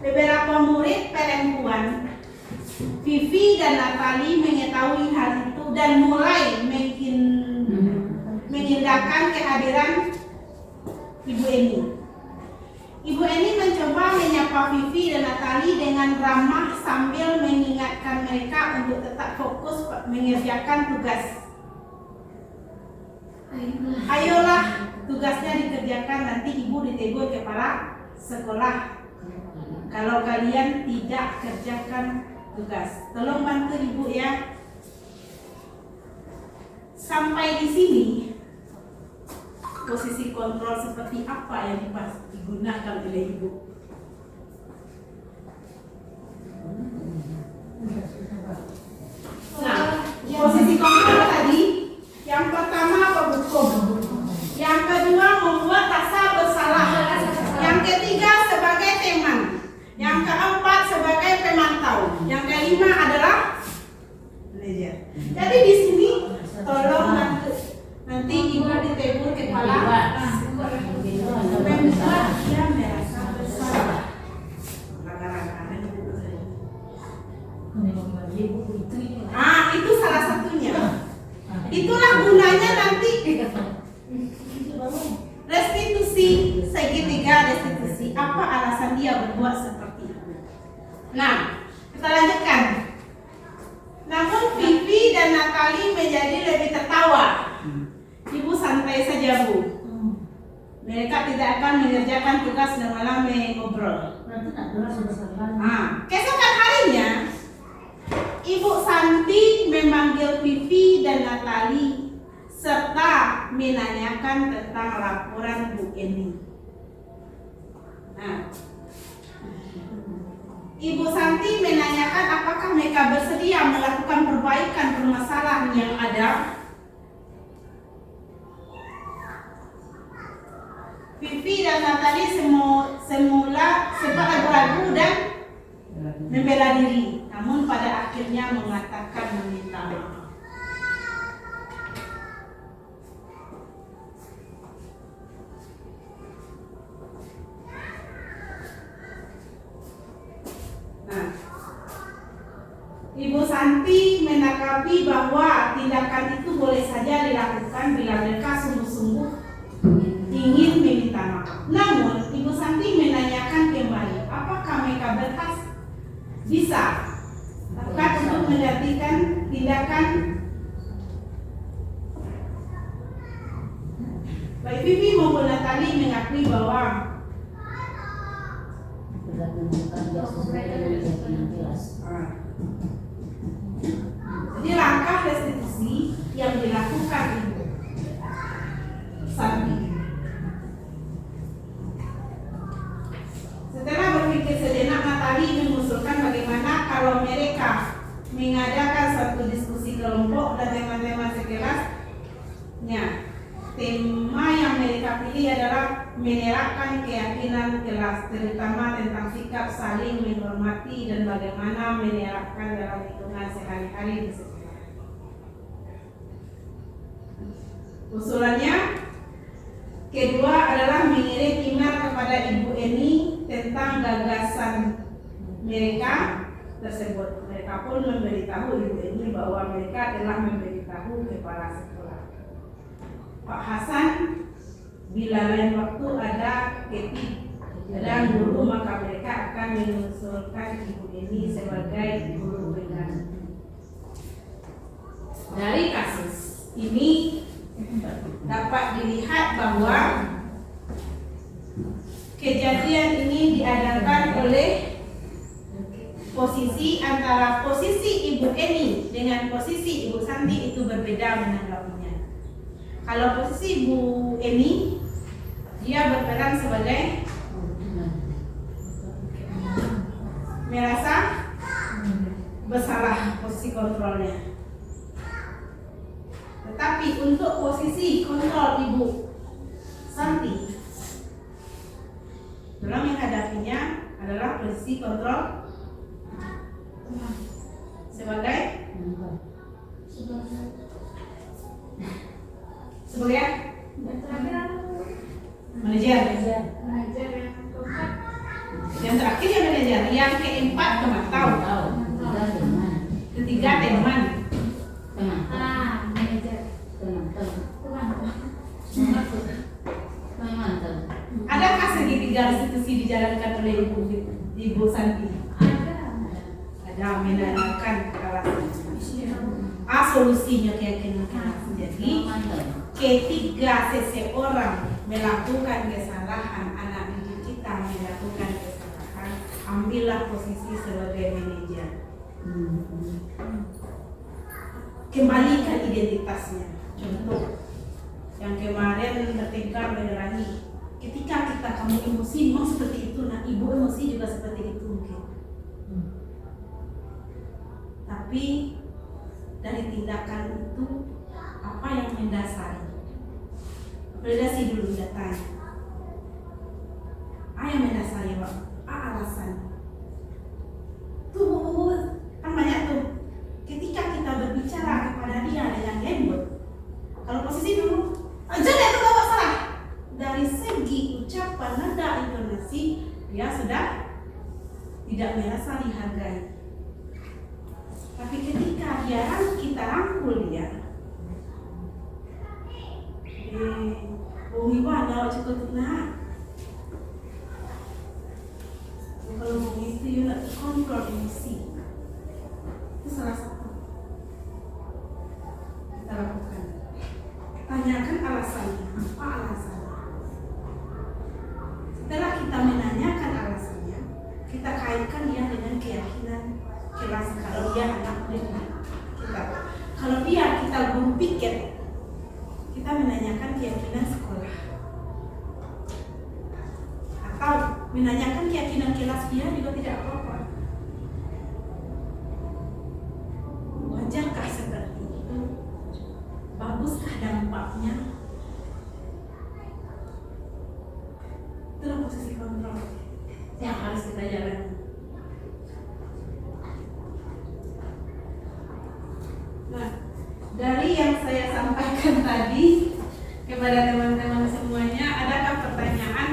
Beberapa murid perempuan, Vivi dan Natali, mengetahui hal itu dan mulai mengindahkan kehadiran Ibu Eni. Ibu Eni mencoba menyapa Vivi dan Natali dengan ramah sambil mengingatkan mereka untuk tetap fokus mengerjakan tugas. Ayolah, tugasnya dikerjakan, nanti ibu ditegur kepala sekolah kalau kalian tidak kerjakan tugas. Tolong bantu ibu ya. Sampai di sini posisi kontrol seperti apa yang digunakan oleh ibu? Nah, posisi kontrol tadi yang pertama penghukum, yang kedua membuat rasa bersalah, yang ketiga sebagai teman, yang keempat sebagai pemantau, yang kelima adalah manajer. Jadi di sini tolong bantu. Nanti ibu ditegur kepala membuat dia merasa bersalah. Itu salah satunya. Itulah gunanya nanti restitusi segitiga restitusi. Apa alasan dia berbuat seperti itu? Nah, kita lanjutkan. Namun Vivi dan Natali menjadi lebih tertawa. Ibu santai saja Bu. Mereka tidak akan mengerjakan tugas dan malah mengobrol. Keesokan harinya, Ibu Santi memanggil Vivi dan Natali serta menanyakan tentang laporan Bu Eni. Nah, Ibu Santi menanyakan apakah mereka bersedia melakukan perbaikan permasalahan yang ada. Vivi dan Natali semula sempat ragu-ragu dan membela diri, namun pada akhirnya mengatakan meminta maaf. Nah, Ibu Santi menanggapi bahwa tindakan itu boleh saja dilakukan bila mereka sungguh-sungguh ingin meminta maaf. Namun Ibu Santi menanyakan kembali, apakah mereka bisa dapat untuk menggantikan tindakan. Baik Vivi maupun Natali mengakui bahwa jadi langkah restitusi yang dilakukan Ibu Santi. Setelah berpikir sejenak, Natali mengusulkan bagaimana kalau mereka mengadakan satu diskusi kelompok dan teman-teman sekelasnya. Tema yang pilih adalah menerapkan keyakinan kelas, terutama tentang sikap saling menghormati dan bagaimana menerapkan dalam lingkungan sehari-hari di sekolah. Usulannya, kedua adalah mengirim email kepada Ibu Eni tentang gagasan mereka tersebut. Mereka pun memberitahu Ibu Eni bahwa mereka telah memberitahu kepala sekolah. Pak Hasan, bila lain waktu ada guru, maka mereka akan mengusulkan Ibu Eni sebagai guru pengganti. Dari kasus ini dapat dilihat bahwa kejadian ini diadakan oleh posisi antara posisi Ibu Eni dengan posisi Ibu Santi itu berbeda menanggapinya. Kalau posisi Ibu Eni, dia berperan sebagai merasa bersalah posisi kontrolnya. Tetapi untuk posisi kontrol Ibu Santi, dalam menghadapinya adalah posisi kontrol sebagai manajer. Yang terakhir yang manajer, yang keempat pemantau, ketiga teman. Adakah segitiga restitusi dijalankan oleh Ibu Santi? Ada, menanyakan alasan. Solusinya keyakinan kelas. Jadi ketika seseorang melakukan kesalahan, anak didik kita melakukan kesalahan, ambillah posisi sebagai manajer. Kembalikan identitasnya. Contoh yang kemarin bertengkar berani, ketika kamu emosi memang seperti itu, nah ibu emosi juga seperti itu mungkin. Tapi dari tindakan itu apa yang mendasari? Validasi dulu datanya. Apa yang mendasari, Pak? Alasannya. Tuh, kan banyak tuh. Ketika kita berbicara kepada dia dengan lembut, kalau posisi dulu, jadi itu gak masalah. Dari segi ucapan, nada, intonasi, dia sudah tidak merasa dihargai. Tapi ketika kita rangkul dia, gimana cukup nah, kalau mau itu you nak kontrol emosi, itu salah satu kita lakukan. Tanyakan alasannya, apa alasannya. Setelah kita menanyakan alasannya, kita kaitkan dia dengan keyakinan kelas. Kalau dia anak didik kita, kalau dia kita guru piket, kita menanyakan keyakinan sekolah, atau menanyakan keyakinan kelas dia juga tidak apa-apa. Wajarkah seperti itu? Baguskah dampaknya? Itulah posisi kontrol yang harus kita jalani. Nah, dari yang saya sampaikan tadi kepada teman-teman semuanya, adakah pertanyaan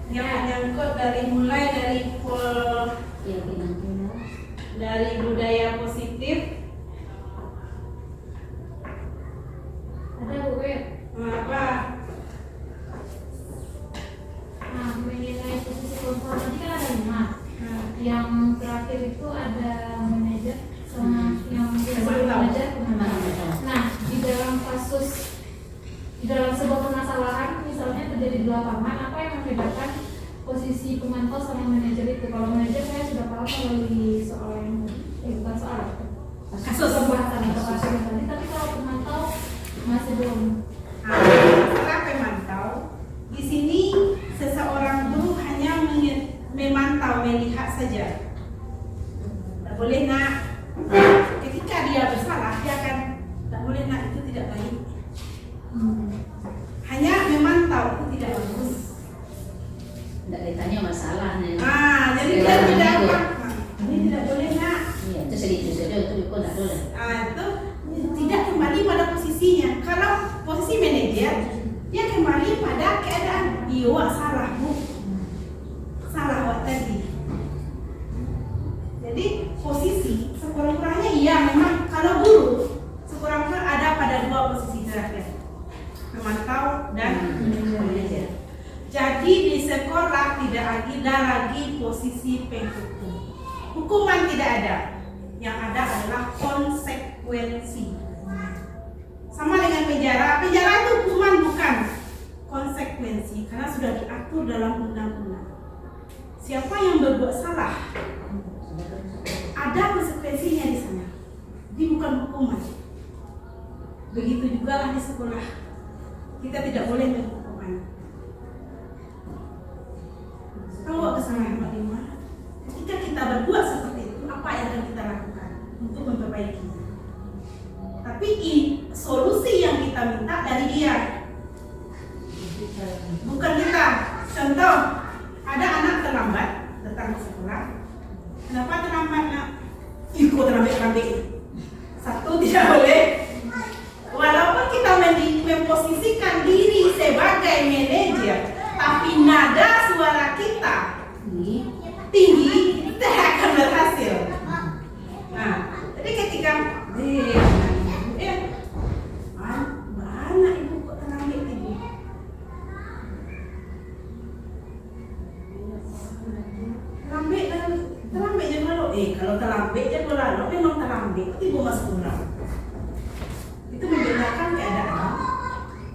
yang menyangkut mulai dari budaya positif? Ada Bu Wet. Apa? Nah, mengenai posisi kontrol tadi kan ada 5. Yang terakhir itu ada manajer sama yang manajer pemantau. Nah, di dalam sebuah permasalahan, misalnya terjadi di lapangan, apa yang membedakan posisi pemantau sama manajer itu? Kalau manajer saya sudah paham melalui soal yang bukan soal kasus pembahasan atau kasus yang tadi, tapi kalau pemantau masih belum. Setelah pemantau, di sini seseorang guru hanya memantau, melihat saja. Tak boleh nak. Ketika dia bersalah, dia akan tak boleh nak, itu tidak baik. banyak masalah nih. Jadi dia tidak apa? Ini tidak boleh nak. Iya, itu sedikit saja itu kok tidak boleh. Itu tidak kembali pada posisinya. Kalau posisi manajer, dia kembali pada keadaan. Iya, wak salah bu, salah wak tadi. Jadi posisi sekurang-kurangnya iya memang kalau guru sekurang-kurangnya ada pada dua posisi terakhir, pemantau dan manajer. Jadi di sekolah tidak ada lagi posisi penghukum. Hukuman tidak ada. Yang ada adalah konsekuensi. Sama dengan penjara. Penjara itu hukuman bukan konsekuensi karena sudah diatur dalam undang-undang. Siapa yang berbuat salah ada konsekuensinya di sana. Jadi bukan hukuman. Begitu juga lah di sekolah. Kita tidak boleh menghukum anak. Tahu kesalahan bagaimana? Ketika kita berbuat seperti itu, apa yang akan kita lakukan untuk memperbaiki? Tapi solusi yang kita minta dari dia, bukan kita. Contoh, ada anak terlambat datang ke sekolah. Kenapa terlambat nak? Ikut terlambat. Satu, tidak boleh. Walaupun kita memposisikan diri sebagai manajer, tapi nada suara kita tinggi, kita akan berhasil. Nah, jadi ketika mana ibu kok terlambat ibu? Terlambat je malu. Kalau terlambat je malu, memang terlambat. Ibu masuk pulang. Itu membenarkan keadaan.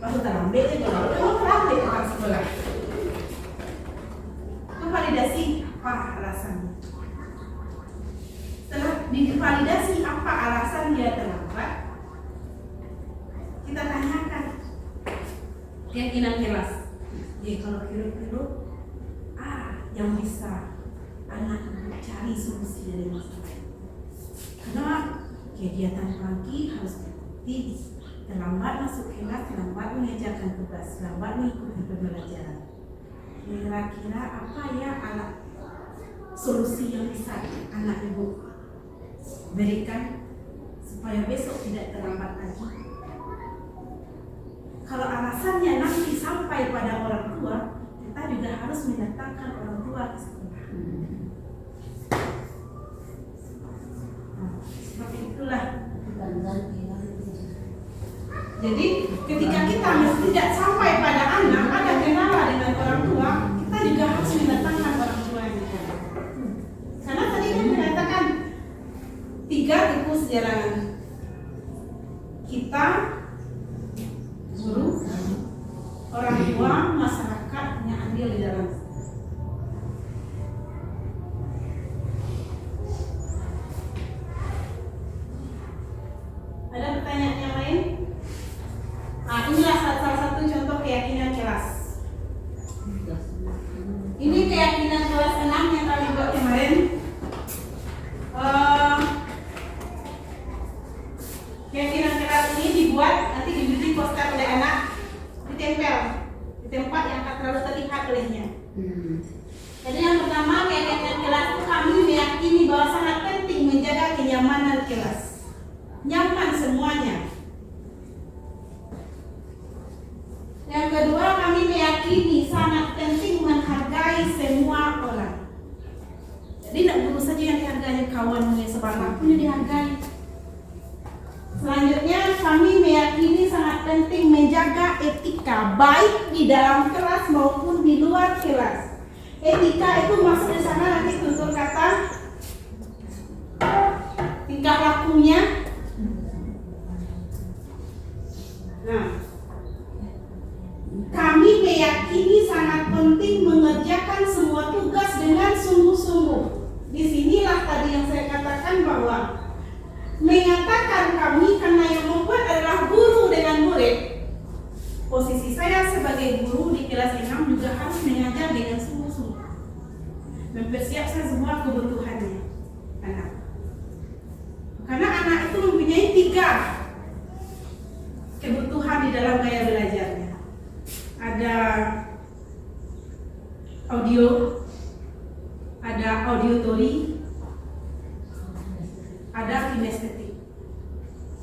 Waktu terlambat je malu, memang terlambat orang sekolah. Validasi apa alasannya? Setelah divalidasi apa alasan dia terlambat, kita tanyakan keyakinan kelas. Kalau kira-kira yang bisa anak cari solusi dari masalah. Karena kegiatan pagi harus diikuti, terlambat masuk kelas, terlambat mengerjakan tugas, terlambat mengikuti pembelajaran. Kira-kira apa ya alat solusi yang bisa anak ibu berikan supaya besok tidak terlambat lagi? Kalau alasannya nanti sampai pada orang tua, kita juga harus mendatangkan orang tua ke sekolah. Seperti itulah. Jadi ketika kita tidak sampai pada anak, ada kendala dengan orang tua, kita juga harus mendatangkan orang tuanya. Karena tadi kan mengatakan 3 tipe sejalan. Kita, guru, orang tua, masyarakat yang andil di dalam. Ada pertanyaan yang lain? Inilah salah satu contoh keyakinan kelas. Ini keyakinan kelas 6 yang kami buat kemarin. Keyakinan kelas ini dibuat, nanti diberi poster oleh anak, ditempel di tempat yang tak terlalu terlihat olehnya. Jadi yang pertama, keyakinan kelas itu kami meyakini bahwa sangat penting menjaga kenyamanan kelas. Nyaman semuanya. Yang kedua, kami meyakini sangat penting menghargai semua orang. Jadi tidak guru saja yang dihargai, kawannya sebelah punya dihargai. Selanjutnya, kami meyakini sangat penting menjaga etika baik di dalam kelas maupun di luar kelas. Etika itu maksud di sana nanti tutur kata, tingkah lakunya. Nah, kami meyakini sangat penting mengerjakan semua tugas dengan sungguh-sungguh. Disinilah tadi yang saya katakan bahwa mengatakan kami karena yang membuat adalah guru dengan murid. Posisi saya sebagai guru di kelas 6 juga harus mengajar dengan sungguh-sungguh, mempersiapkan semua kebutuhannya anak. Karena anak itu mempunyai 3 kebutuhan di dalam gaya belajarnya. Ada audio, ada auditori, ada kinestetik.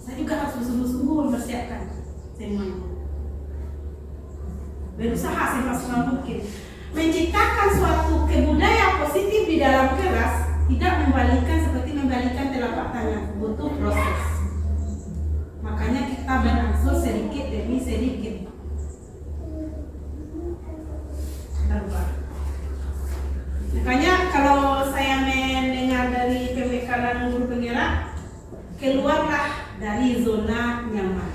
Saya juga harus bersungguh-sungguh mempersiapkan semuanya. Berusaha semaksimal mungkin menciptakan suatu kebudayaan positif di dalam kelas, tidak membalikkan seperti membalikkan telapak tangan, butuh proses. Makanya kita berangsur sedikit demi sedikit. Berubah. Makanya kalau saya mendengar dari pembekalan guru penggerak, keluarlah dari zona nyaman.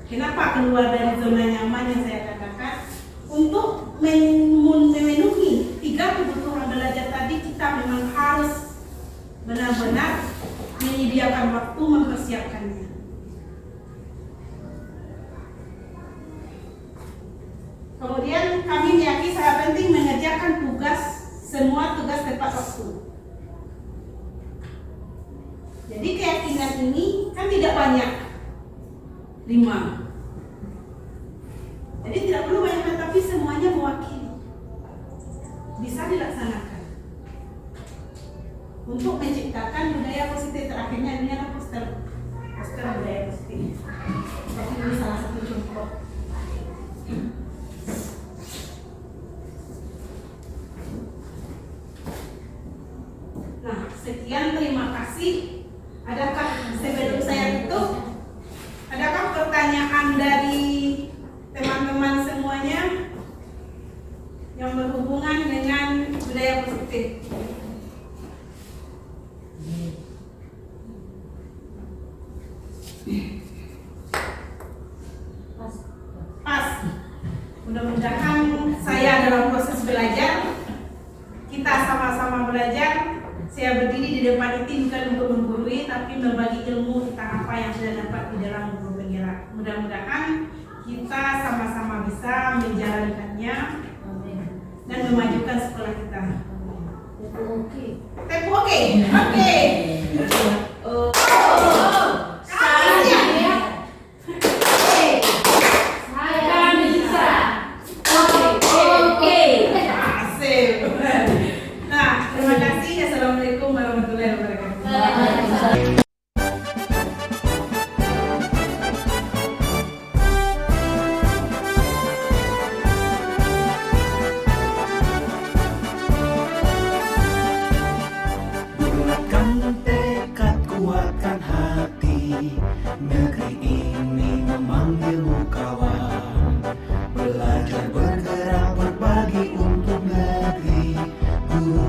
Kenapa keluar dari zona nyaman yang saya katakan? Untuk memenuhi 3 kebutuhan belajar tadi, kita memang harus benar-benar menyediakan waktu mempersiapkannya. Kemudian kami meyakini sangat penting mengerjakan semua tugas tepat waktu. Jadi keyakinan ini kan tidak banyak, 5. Jadi tidak perlu banyak, tapi semuanya mewakili, bisa dilaksanakan. Untuk menciptakan budaya positif, terakhirnya ini adalah poster budaya positif. Tapi ini salah satu contoh. Nah, sekian, terima kasih. Adakah sebelum saya tutup, adakah pertanyaan dari teman-teman semuanya yang berhubungan dengan budaya positif? Pas. Mudah-mudahan saya dalam proses belajar, kita sama-sama belajar. Saya berdiri di depan itu bukan untuk menggurui, tapi membagi ilmu tentang apa yang sudah dapat di dalam guru penggerak. Mudah-mudahan kita sama-sama bisa menjalankannya dan memajukan sekolah kita. Tempo oke. Oke. Nah, terima kasih. Assalamualaikum warahmatullahi wabarakatuh. Bulatkan tekad, kuatkan hati. Negeri ini memanggilmu kawan. Belajar bergerak berbagi untuk negeri. Guru